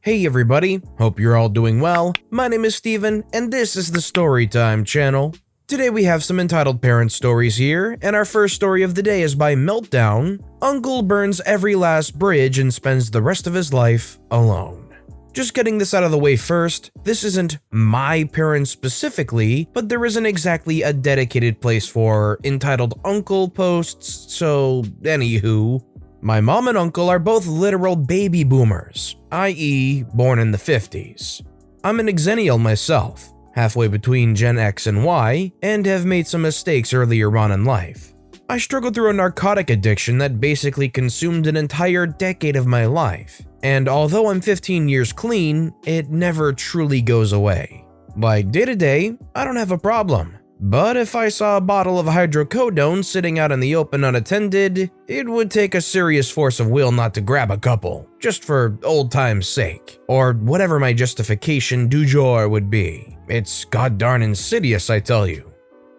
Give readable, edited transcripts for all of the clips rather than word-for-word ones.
Hey everybody, hope you're all doing well. My name is Steven, and this is the Storytime channel. Today we have some entitled parent stories here, and our first story of the day is by Meltdown. Uncle burns every last bridge and spends the rest of his life alone. Just getting this out of the way first, this isn't my parents specifically, but there isn't exactly a dedicated place for entitled uncle posts, so anywho. My mom and uncle are both literal baby boomers, i.e. born in the 50s. I'm an exennial myself, halfway between Gen X and Y, and have made some mistakes earlier on in life. I struggled through a narcotic addiction that basically consumed an entire decade of my life, and although I'm 15 years clean, it never truly goes away. Like day to day, I don't have a problem. But if I saw a bottle of hydrocodone sitting out in the open unattended, it would take a serious force of will not to grab a couple, just for old time's sake, or whatever my justification du jour would be. It's goddarn insidious, I tell you.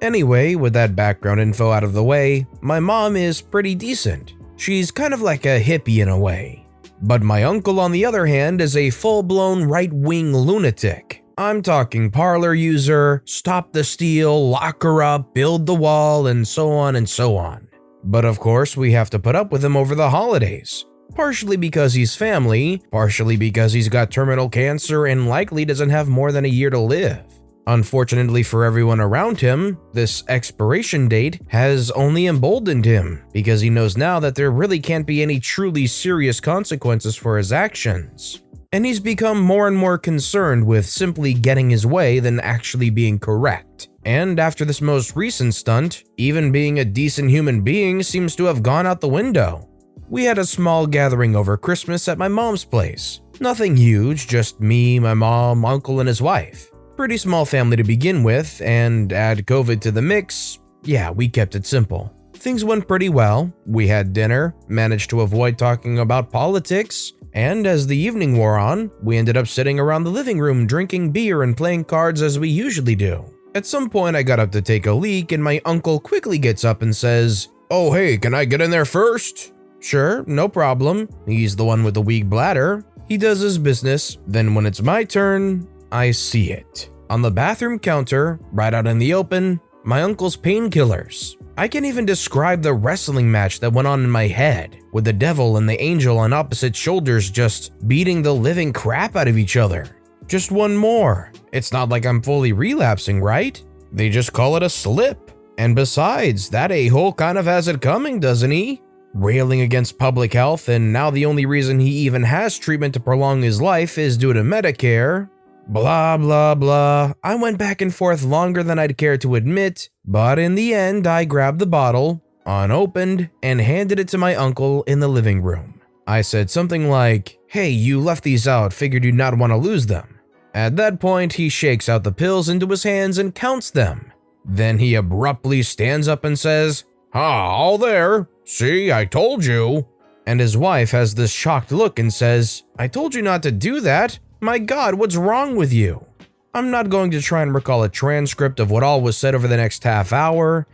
Anyway, with that background info out of the way, my mom is pretty decent. She's kind of like a hippie in a way. But my uncle, on the other hand, is a full-blown right-wing lunatic. I'm talking parlor user, stop the steal, lock her up, build the wall, and so on and so on. But of course, we have to put up with him over the holidays. Partially because he's family, partially because he's got terminal cancer and likely doesn't have more than a year to live. Unfortunately for everyone around him, this expiration date has only emboldened him because he knows now that there really can't be any truly serious consequences for his actions. And he's become more and more concerned with simply getting his way than actually being correct. And after this most recent stunt, even being a decent human being seems to have gone out the window. We had a small gathering over Christmas at my mom's place. Nothing huge, just me, my mom, uncle, and his wife. Pretty small family to begin with, and add COVID to the mix, yeah, we kept it simple. Things went pretty well. We had dinner, managed to avoid talking about politics, and as the evening wore on, we ended up sitting around the living room drinking beer and playing cards as we usually do. At some point I got up to take a leak and my uncle quickly gets up and says, "Oh hey, can I get in there first?" Sure, no problem. He's the one with the weak bladder. He does his business, then when it's my turn, I see it. On the bathroom counter, right out in the open, my uncle's painkillers. I can't even describe the wrestling match that went on in my head, with the devil and the angel on opposite shoulders just beating the living crap out of each other. Just one more. It's not like I'm fully relapsing, right? They just call it a slip. And besides, that a-hole kind of has it coming, doesn't he? Railing against public health, and now the only reason he even has treatment to prolong his life is due to Medicare. Blah blah blah. I went back and forth longer than I'd care to admit, but in the end I grabbed the bottle, unopened, and handed it to my uncle in the living room. I said something like, "Hey, you left these out, figured you'd not want to lose them." At that point, he shakes out the pills into his hands and counts them. Then he abruptly stands up and says, all there. See, I told you." And his wife has this shocked look and says, "I told you not to do that. My God, what's wrong with you?" I'm not going to try and recall a transcript of what all was said over the next half hour,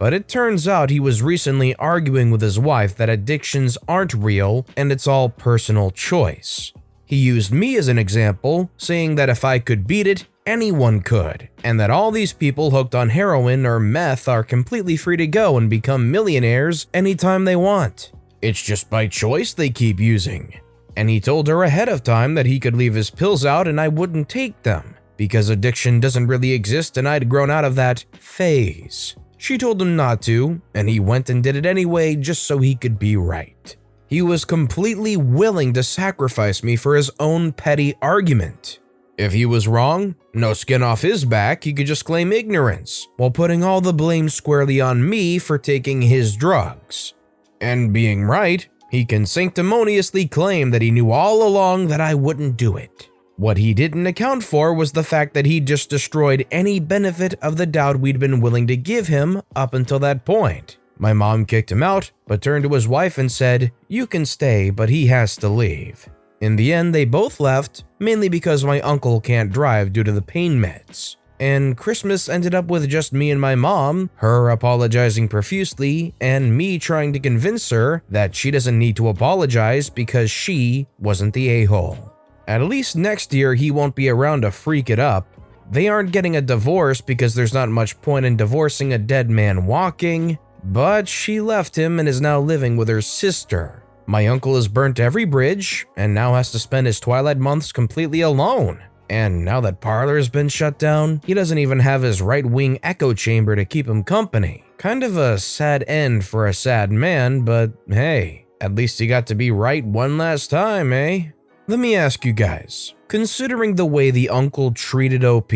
but it turns out he was recently arguing with his wife that addictions aren't real and it's all personal choice. He used me as an example, saying that if I could beat it, anyone could, and that all these people hooked on heroin or meth are completely free to go and become millionaires anytime they want. It's just by choice they keep using. And he told her ahead of time that he could leave his pills out and I wouldn't take them, because addiction doesn't really exist and I'd grown out of that phase. She told him not to, and he went and did it anyway just so he could be right. He was completely willing to sacrifice me for his own petty argument. If he was wrong, no skin off his back, he could just claim ignorance, while putting all the blame squarely on me for taking his drugs. And being right, he can sanctimoniously claim that he knew all along that I wouldn't do it. What he didn't account for was the fact that he just destroyed any benefit of the doubt we'd been willing to give him up until that point. My mom kicked him out, but turned to his wife and said, "You can stay, but he has to leave." In the end, they both left, mainly because my uncle can't drive due to the pain meds. And Christmas ended up with just me and my mom, her apologizing profusely, and me trying to convince her that she doesn't need to apologize because she wasn't the a-hole. At least next year he won't be around to freak it up. They aren't getting a divorce because there's not much point in divorcing a dead man walking, but she left him and is now living with her sister. My uncle has burnt every bridge and now has to spend his twilight months completely alone. And now that Parlor has been shut down, he doesn't even have his right-wing echo chamber to keep him company. Kind of a sad end for a sad man, but hey, at least he got to be right one last time, eh? Let me ask you guys, considering the way the uncle treated OP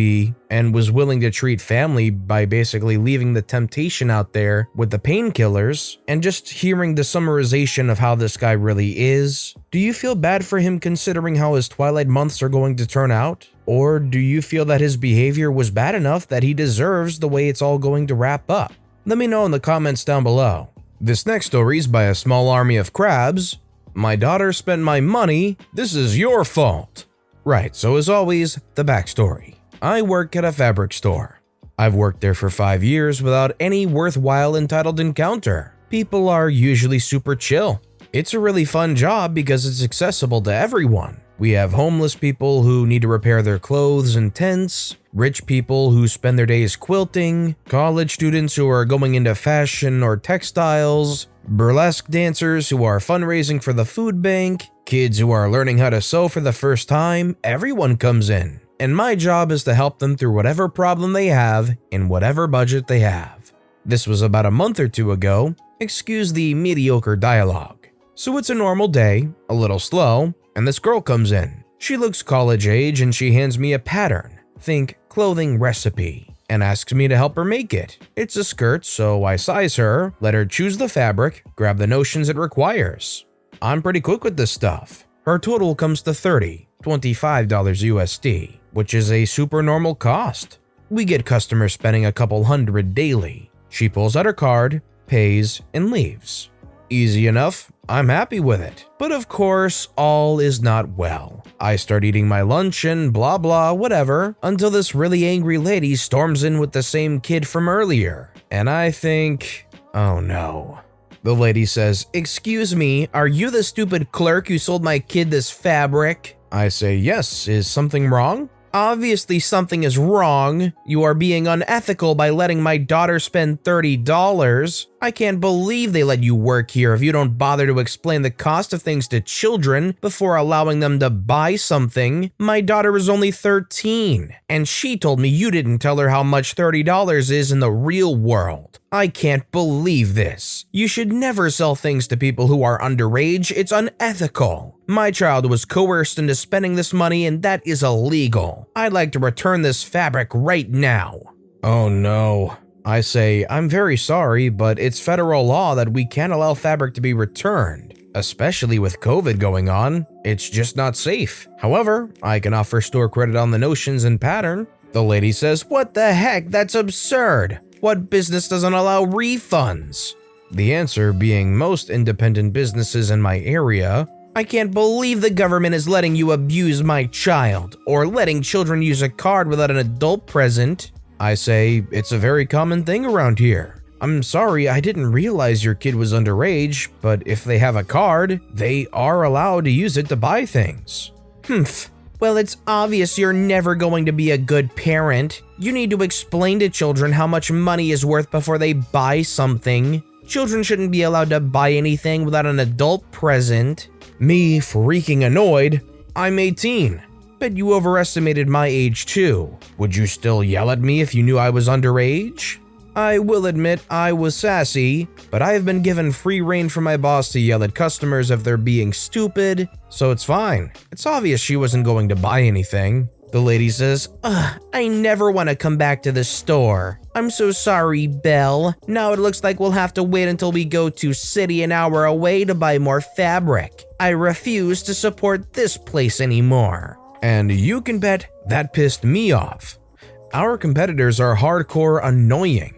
and was willing to treat family by basically leaving the temptation out there with the painkillers, and just hearing the summarization of how this guy really is, do you feel bad for him considering how his twilight months are going to turn out? Or do you feel that his behavior was bad enough that he deserves the way it's all going to wrap up? Let me know in the comments down below. This next story is by a small army of crabs. My daughter spent my money, this is your fault. Right, so as always, the backstory. I work at a fabric store. I've worked there for 5 years without any worthwhile entitled encounter. People are usually super chill. It's a really fun job because it's accessible to everyone. We have homeless people who need to repair their clothes and tents, rich people who spend their days quilting, college students who are going into fashion or textiles, burlesque dancers who are fundraising for the food bank, kids who are learning how to sew for the first time. Everyone comes in, and my job is to help them through whatever problem they have in whatever budget they have. This was about a month or two ago. Excuse the mediocre dialogue. So it's a normal day, a little slow, and this girl comes in. She looks college age and she hands me a pattern, think clothing recipe, and asks me to help her make it. It's a skirt, so I size her, let her choose the fabric, grab the notions it requires. I'm pretty quick with this stuff. Her total comes to $25 USD, which is a super normal cost. We get customers spending a couple hundred daily. She pulls out her card, pays, and leaves. Easy enough, I'm happy with it. But of course, all is not well. I start eating my lunch and blah blah whatever until this really angry lady storms in with the same kid from earlier. And I think, oh no. The lady says, "Excuse me, are you the stupid clerk who sold my kid this fabric?" I say, "Yes, is something wrong?" "Obviously something is wrong. You are being unethical by letting my daughter spend $30. I can't believe they let you work here if you don't bother to explain the cost of things to children before allowing them to buy something. My daughter is only 13, and she told me you didn't tell her how much $30 is in the real world. I can't believe this. You should never sell things to people who are underage. It's unethical. My child was coerced into spending this money and that is illegal. I'd like to return this fabric right now." Oh no. I say, "I'm very sorry, but it's federal law that we can't allow fabric to be returned. Especially with COVID going on, it's just not safe. However, I can offer store credit on the notions and pattern." The lady says, "What the heck? That's absurd. What business doesn't allow refunds?" The answer being most independent businesses in my area. "I can't believe the government is letting you abuse my child or letting children use a card without an adult present." I say, "It's a very common thing around here. I'm sorry, I didn't realize your kid was underage, but if they have a card, they are allowed to use it to buy things." "Humph. Well, it's obvious you're never going to be a good parent. You need to explain to children how much money is worth before they buy something. Children shouldn't be allowed to buy anything without an adult present." Me freaking annoyed. "I'm 18. Bet you overestimated my age too. Would you still yell at me if you knew I was underage?" I will admit I was sassy, but I have been given free rein from my boss to yell at customers if they're being stupid, so it's fine. It's obvious she wasn't going to buy anything. The lady says, "Ugh, I never want to come back to the store. I'm so sorry, Belle. Now it looks like we'll have to wait until we go to city an hour away to buy more fabric. I refuse to support this place anymore." And you can bet that pissed me off. Our competitors are hardcore annoying.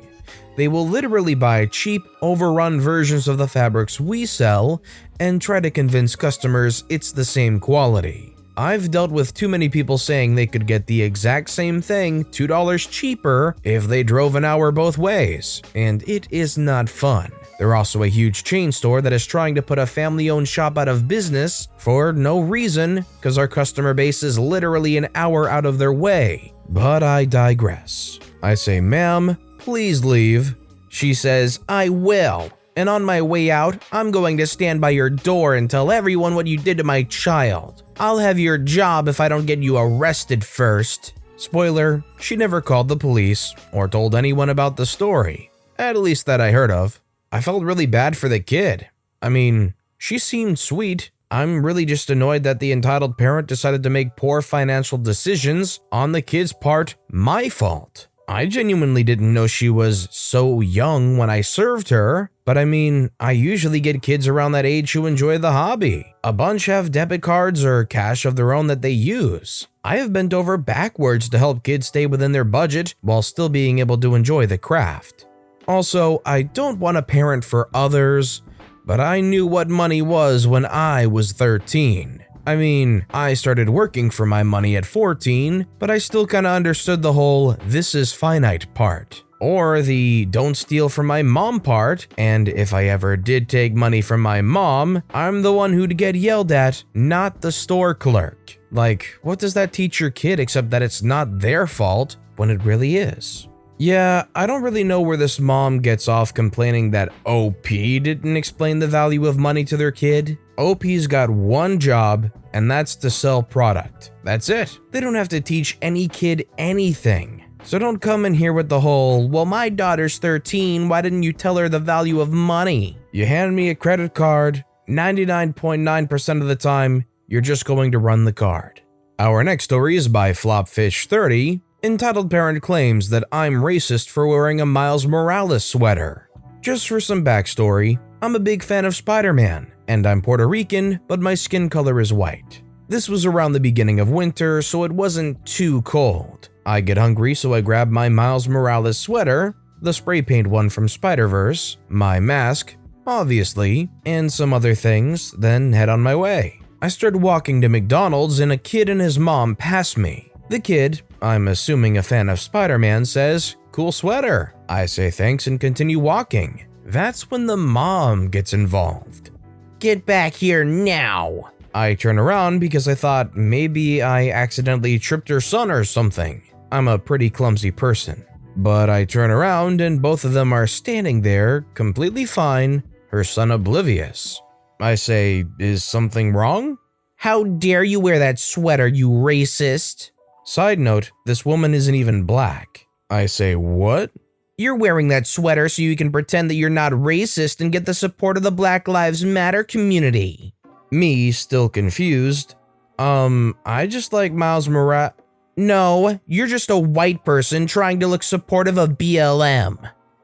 They will literally buy cheap, overrun versions of the fabrics we sell and try to convince customers it's the same quality. I've dealt with too many people saying they could get the exact same thing $2 cheaper if they drove an hour both ways, and it is not fun. They're also a huge chain store that is trying to put a family-owned shop out of business for no reason, because our customer base is literally an hour out of their way. But I digress. I say, "Ma'am, please leave." She says, "I will. And on my way out, I'm going to stand by your door and tell everyone what you did to my child. I'll have your job if I don't get you arrested first." Spoiler, she never called the police or told anyone about the story. At least that I heard of. I felt really bad for the kid. I mean, she seemed sweet. I'm really just annoyed that the entitled parent decided to make poor financial decisions on the kid's part my fault. I genuinely didn't know she was so young when I served her, but I mean, I usually get kids around that age who enjoy the hobby. A bunch have debit cards or cash of their own that they use. I have bent over backwards to help kids stay within their budget while still being able to enjoy the craft. Also, I don't want to parent for others, but I knew what money was when I was 13. I mean, I started working for my money at 14, but I still kinda understood the whole "this is finite" part. Or the "don't steal from my mom" part, and if I ever did take money from my mom, I'm the one who'd get yelled at, not the store clerk. Like, what does that teach your kid except that it's not their fault when it really is? Yeah, I don't really know where this mom gets off complaining that OP didn't explain the value of money to their kid. OP's got one job, and that's to sell product. That's it. They don't have to teach any kid anything. So don't come in here with the whole, "well, my daughter's 13, why didn't you tell her the value of money?" You hand me a credit card, 99.9% of the time, you're just going to run the card. Our next story is by Flopfish30. Entitled parent claims that I'm racist for wearing a Miles Morales sweater. Just for some backstory, I'm a big fan of Spider-Man, and I'm Puerto Rican, but my skin color is white. This was around the beginning of winter, so it wasn't too cold. I get hungry, so I grab my Miles Morales sweater, the spray paint one from Spider-Verse, my mask, obviously, and some other things, then head on my way. I started walking to McDonald's and a kid and his mom pass me. The kid, I'm assuming a fan of Spider-Man, says, "Cool sweater." I say thanks and continue walking. That's when the mom gets involved. "Get back here now." I turn around because I thought maybe I accidentally tripped her son or something. I'm a pretty clumsy person. But I turn around and both of them are standing there, completely fine, her son oblivious. I say, "Is something wrong?" "How dare you wear that sweater, you racist?" Side note, this woman isn't even black. I say, "What?" "You're wearing that sweater so you can pretend that you're not racist and get the support of the Black Lives Matter community." Me, still confused. I just like Miles Morales." "No, you're just a white person trying to look supportive of BLM."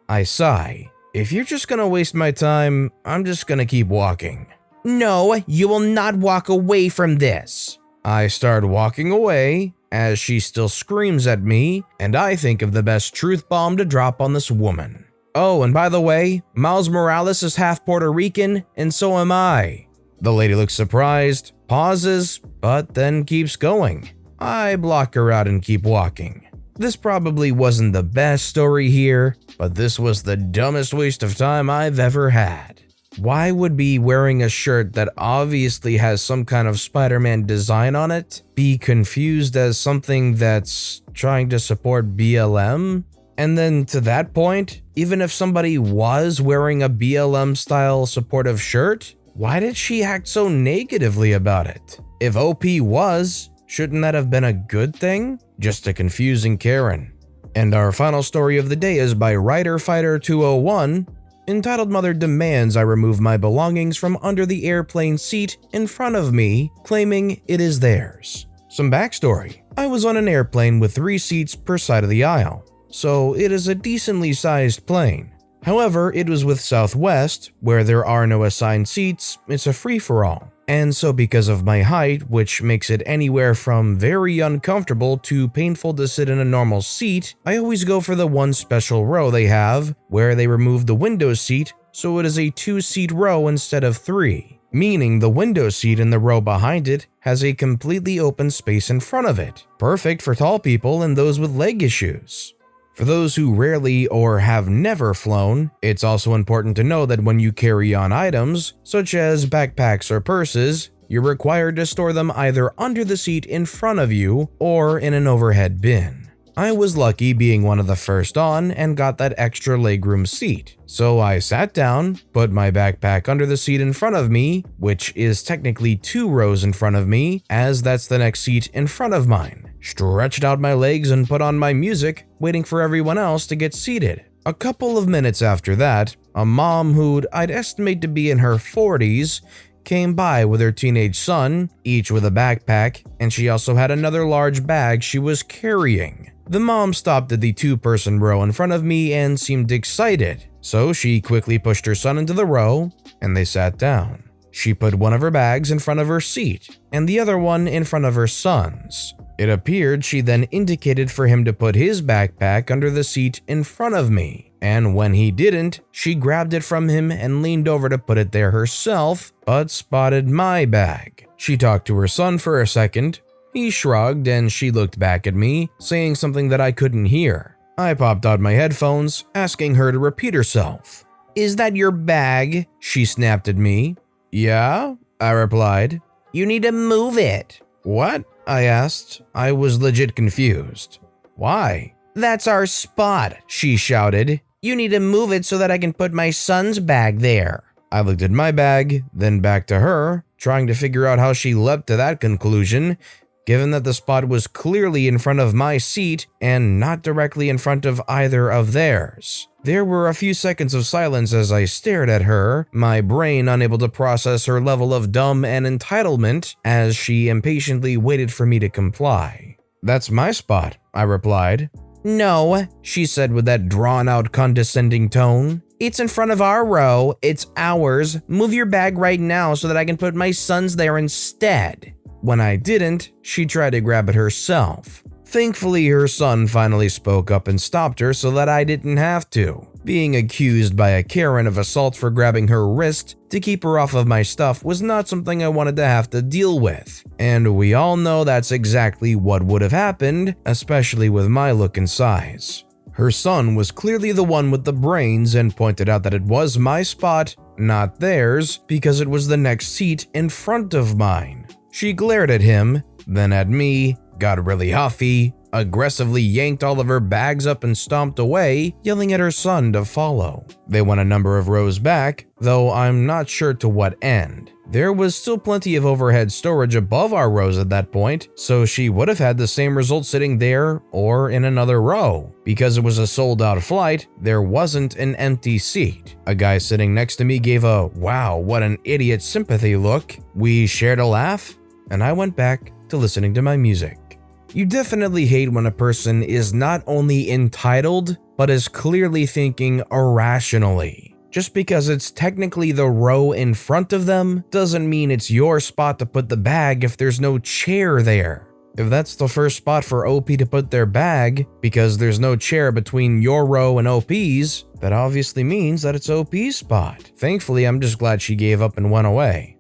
I sigh. If you're just gonna waste my time, I'm just gonna keep walking. "No, you will not walk away from this." I start walking away, as she still screams at me, and I think of the best truth bomb to drop on this woman. "Oh, and by the way, Miles Morales is half Puerto Rican, and so am I." The lady looks surprised, pauses, but then keeps going. I block her out and keep walking. This probably wasn't the best story here, but this was the dumbest waste of time I've ever had. Why would be wearing a shirt that obviously has some kind of Spider-Man design on it be confused as something that's trying to support BLM? And then to that point, even if somebody was wearing a BLM-style supportive shirt, why did she act so negatively about it? If OP was, shouldn't that have been a good thing? Just a confusing Karen. And our final story of the day is by RiderFighter201. Entitled Mother demands I remove my belongings from under the airplane seat in front of me, claiming it is theirs. Some backstory. I was on an airplane with 3 seats per side of the aisle, so it is a decently sized plane. However, it was with Southwest, where there are no assigned seats, it's a free-for-all. And so because of my height, which makes it anywhere from very uncomfortable to painful to sit in a normal seat, I always go for the one special row they have, where they remove the window seat, so it is a 2-seat row instead of 3. meaning the window seat in the row behind it has a completely open space in front of it, perfect for tall people and those with leg issues. For those who rarely or have never flown, it's also important to know that when you carry on items, such as backpacks or purses, you're required to store them either under the seat in front of you or in an overhead bin. I was lucky being one of the first on and got that extra legroom seat, so I sat down, put my backpack under the seat in front of me, which is technically 2 rows in front of me, as that's the next seat in front of mine, stretched out my legs and put on my music, waiting for everyone else to get seated. A couple of minutes after that, a mom who'd I'd estimate to be in her 40s came by with her teenage son, each with a backpack, and she also had another large bag she was carrying. The mom stopped at the 2-person row in front of me and seemed excited, so she quickly pushed her son into the row, and they sat down. She put one of her bags in front of her seat, and the other one in front of her son's. It appeared she then indicated for him to put his backpack under the seat in front of me, and when he didn't, she grabbed it from him and leaned over to put it there herself, but spotted my bag. She talked to her son for a second. He shrugged and she looked back at me, saying something that I couldn't hear. I popped out my headphones, asking her to repeat herself. "Is that your bag?" she snapped at me. "Yeah," I replied. "You need to move it." "What?" I asked. I was legit confused. "Why?" "That's our spot," she shouted. "You need to move it so that I can put my son's bag there." I looked at my bag, then back to her, trying to figure out how she leapt to that conclusion, given that the spot was clearly in front of my seat and not directly in front of either of theirs. There were a few seconds of silence as I stared at her, my brain unable to process her level of dumb and entitlement as she impatiently waited for me to comply. "That's my spot," I replied. "No," she said with that drawn-out condescending tone. "It's in front of our row. It's ours. Move your bag right now so that I can put my son's there instead." When I didn't, she tried to grab it herself. Thankfully, her son finally spoke up and stopped her so that I didn't have to. Being accused by a Karen of assault for grabbing her wrist to keep her off of my stuff was not something I wanted to have to deal with. And we all know that's exactly what would have happened, especially with my look and size. Her son was clearly the one with the brains and pointed out that it was my spot, not theirs, because it was the next seat in front of mine. She glared at him, then at me, got really huffy, aggressively yanked all of her bags up and stomped away, yelling at her son to follow. They went a number of rows back, though I'm not sure to what end. There was still plenty of overhead storage above our rows at that point, so she would have had the same result sitting there or in another row. Because it was a sold-out flight, there wasn't an empty seat. A guy sitting next to me gave a "wow, what an idiot" sympathy look. We shared a laugh, and I went back to listening to my music. You definitely hate when a person is not only entitled, but is clearly thinking irrationally. Just because it's technically the row in front of them doesn't mean it's your spot to put the bag if there's no chair there. If that's the first spot for OP to put their bag because there's no chair between your row and OP's, that obviously means that it's OP's spot. Thankfully, I'm just glad she gave up and went away.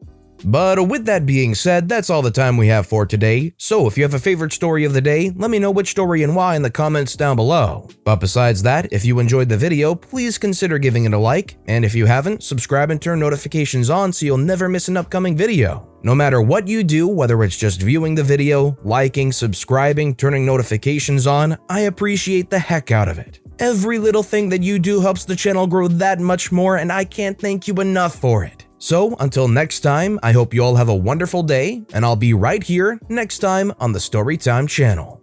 But with that being said, that's all the time we have for today. So if you have a favorite story of the day, let me know which story and why in the comments down below. But besides that, if you enjoyed the video, please consider giving it a like. And if you haven't, subscribe and turn notifications on so you'll never miss an upcoming video. No matter what you do, whether it's just viewing the video, liking, subscribing, turning notifications on, I appreciate the heck out of it. Every little thing that you do helps the channel grow that much more, and I can't thank you enough for it. So, until next time, I hope you all have a wonderful day, and I'll be right here next time on the Storytime channel.